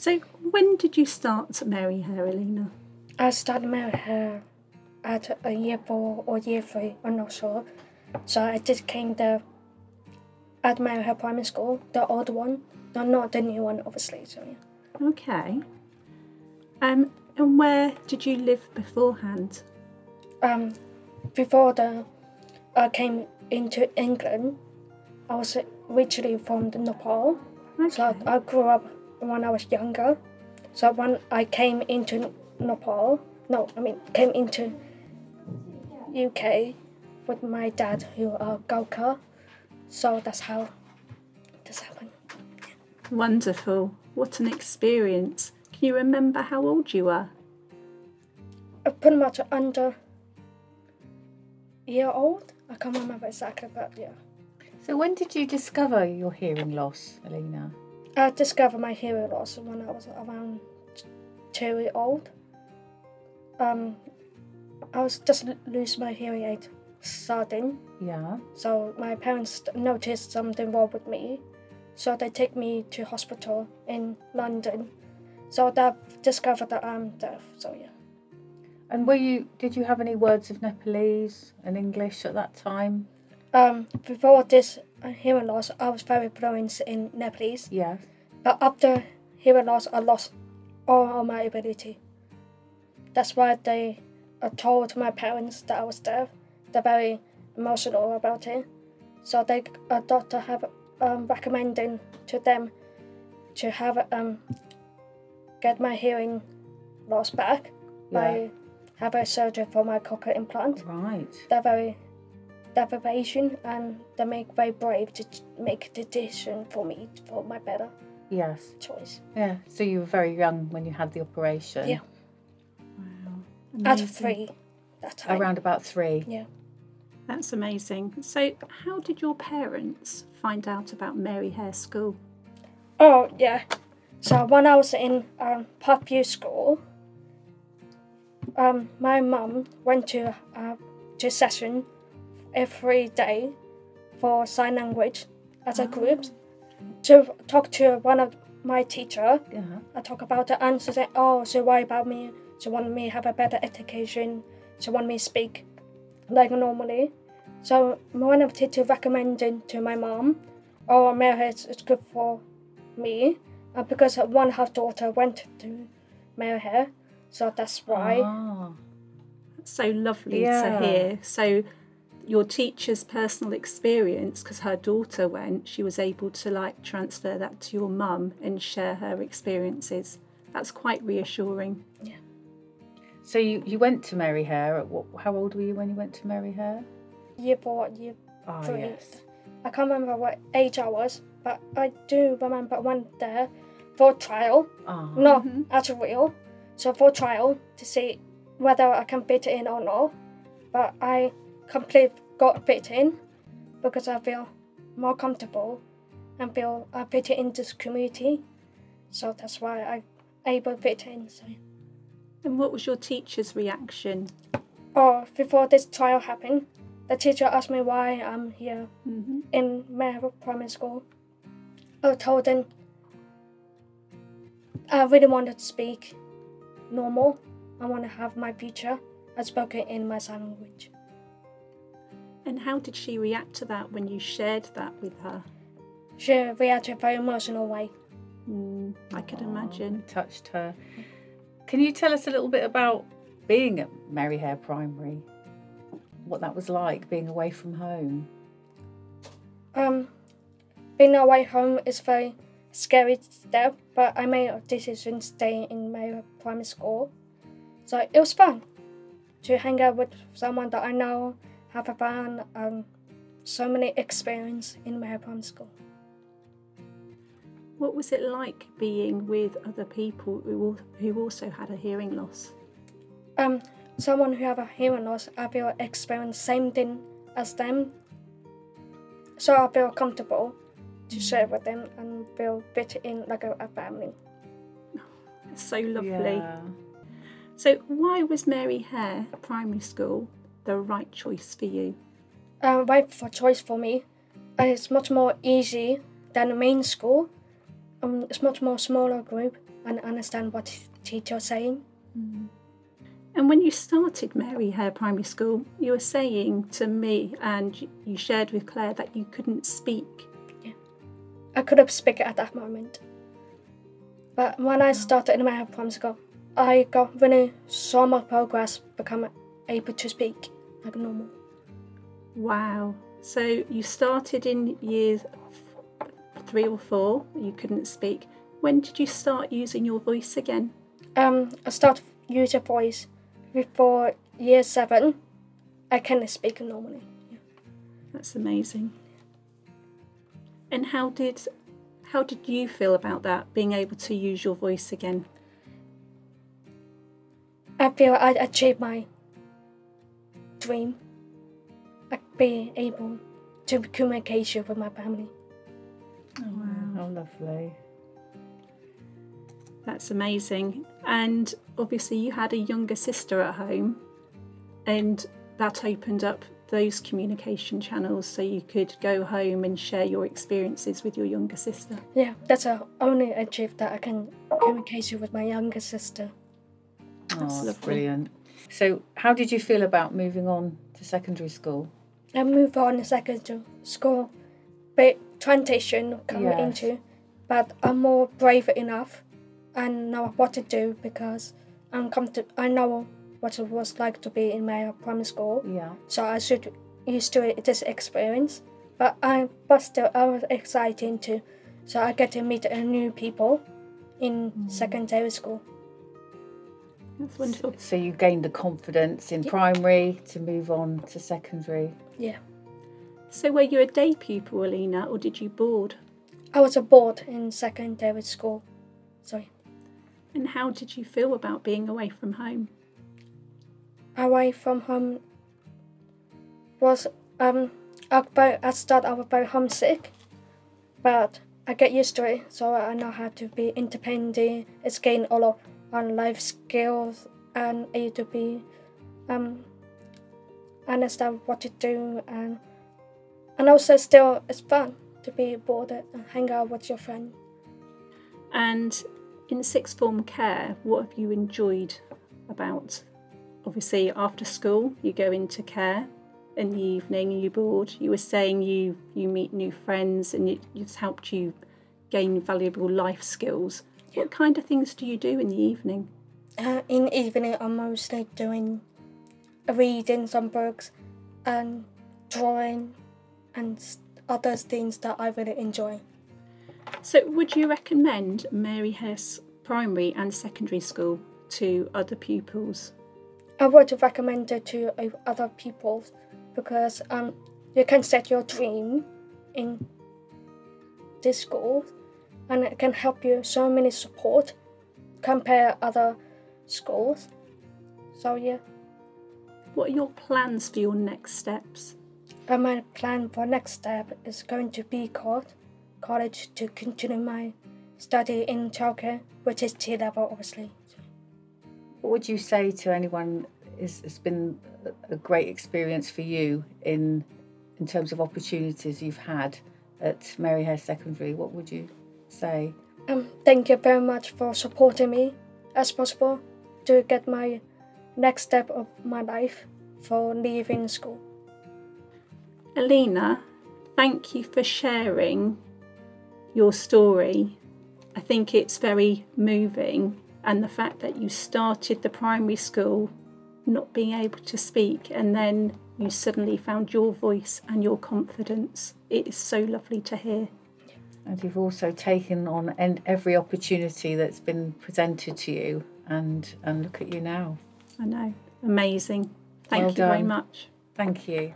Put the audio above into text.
So when did you start Mary Hare, Alina? I started Mary Hare at a year 4 or year 3, I'm not sure. So I just came there at Mary Hare Primary School, the old one, not the new one, obviously. So yeah. Okay. And where did you live beforehand? Before I came into England, I was originally from Nepal. Okay. So I grew up when I was younger. So when I came into came into UK with my dad, who are Gurkha. So that's how this happened. Wonderful. What an experience. Can you remember how old you were? Pretty much under year old. I can't remember exactly, but yeah. So when did you discover your hearing loss, Alina? I discovered my hearing loss when I was around 2 years old. I was just lose my hearing aid starting. Yeah. So my parents noticed something wrong with me. So they take me to hospital in London. So they discovered that I'm deaf. So yeah. And did you have any words of Nepalese and English at that time? Before this hearing loss, I was very fluent in Nepalese. Yes. But after hearing loss, I lost all of my ability. That's why they told my parents that I was deaf. They're very emotional about it. So a doctor have recommended to them to have get my hearing loss back by have a surgery for my cochlear implant. Right. They're very patient and they make very brave to make a decision for me for my better choice. Yeah. So you were very young when you had the operation. Yeah. Wow. At 3 that time. Around about 3. Yeah. That's amazing. So how did your parents find out about Mary Hare School? Oh yeah. So when I was in Parkview School, my mum went to session every day for sign language as a group to talk to one of my teacher. I talk about the answers. She worry about me. She want me to have a better education. She want me to speak like normally. So one of the teachers recommended to my mom, Mary Hare is good for me, because one of her daughter went to Mary Hare, so that's why. That's so lovely to hear. So your teacher's personal experience, because her daughter went, she was able to transfer that to your mum and share her experiences. That's quite reassuring. Yeah. So you went to Mary Hare. How old were you when you went to Mary Hare? Year 4, year 3. Yes. I can't remember what age I was, but I do remember I went there for trial. Not actual real. So for trial to see whether I can fit in or not. But I completely got fit in because I feel more comfortable and feel I fit in this community. So that's why I able to fit in. So. And what was your teacher's reaction? Before this trial happened, the teacher asked me why I'm here in Mary Hare Primary School. I told them I really wanted to speak normal. I want to have my future. I spoke it in my sign language. And how did she react to that when you shared that with her? She reacted in a very emotional way. I could imagine. It touched her. Can you tell us a little bit about being at Mary Hare Primary? What that was like, being away from home? Being away home is very scary step, but I made a decision to stay in Mary Hare Primary School. So it was fun to hang out with someone that I know, have a fun, so many experience in Mary Hare Primary School. What was it like being with other people who also had a hearing loss? Someone who have a hearing loss, I feel experience same thing as them. So I feel comfortable to share with them and feel fit in like a family. It's so lovely. Yeah. So why was Mary Hare Primary School the right choice for you? Right for choice for me. It's much more easy than the main school. It's much more smaller group and understand what the teacher is saying. And when you started Mary Hare Primary School, you were saying to me, and you shared with Claire, that you couldn't speak. Yeah. I couldn't speak at that moment. But when I started in Mary Hare Primary School, I got really so much progress, become able to speak like normal. Wow. So you started in years 3 or 4, you couldn't speak. When did you start using your voice again? I started using voice before year 7. I can speak normally. Yeah. That's amazing. And how did you feel about that, being able to use your voice again? I feel I achieved my dream. Like being able to communicate with my family. Oh, wow. How lovely. That's amazing. And obviously you had a younger sister at home, and that opened up those communication channels so you could go home and share your experiences with your younger sister. Yeah, that's the only achievement that I can communicate with my younger sister. Oh, that's brilliant. So how did you feel about moving on to secondary school? I moved on to secondary school, big transition coming into, but I'm more brave enough and know what to do because I know what it was like to be in my primary school. Yeah. So I should used to this experience. But I was excited too. So I get to meet new people in secondary school. That's wonderful. So you gained the confidence in primary to move on to secondary. Yeah. So were you a day pupil, Alina, or did you board? I was bored in secondary school. Sorry. And how did you feel about being away from home? Away from home was I started I was very homesick, but I get used to it, so I know how to be independent. It's gain a lot on life skills and able to be understand what to do, and also still it's fun to be bored and hang out with your friend. And in sixth form care, what have you enjoyed about? Obviously, after school, you go into care in the evening and you board. You were saying you meet new friends and it's helped you gain valuable life skills. Yeah. What kind of things do you do in the evening? In the evening, I'm mostly doing reading some books and drawing and other things that I really enjoy. So would you recommend Mary Hare Primary and Secondary School to other pupils? I would recommend it to other people because you can set your dream in this school and it can help you so many support compare other schools. So yeah. What are your plans for your next steps? My plan for next step is going to be college to continue my study in childcare, which is T level obviously. What would you say to anyone? It's been a great experience for you in terms of opportunities you've had at Mary Hare Secondary. What would you say? Thank you very much for supporting me as possible to get my next step of my life for leaving school. Alina, thank you for sharing your story. I think it's very moving, and the fact that you started the primary school not being able to speak and then you suddenly found your voice and your confidence. It is so lovely to hear. And you've also taken on every opportunity that's been presented to you, and look at you now. I know. Amazing. Thank Well you very done. much. Thank you.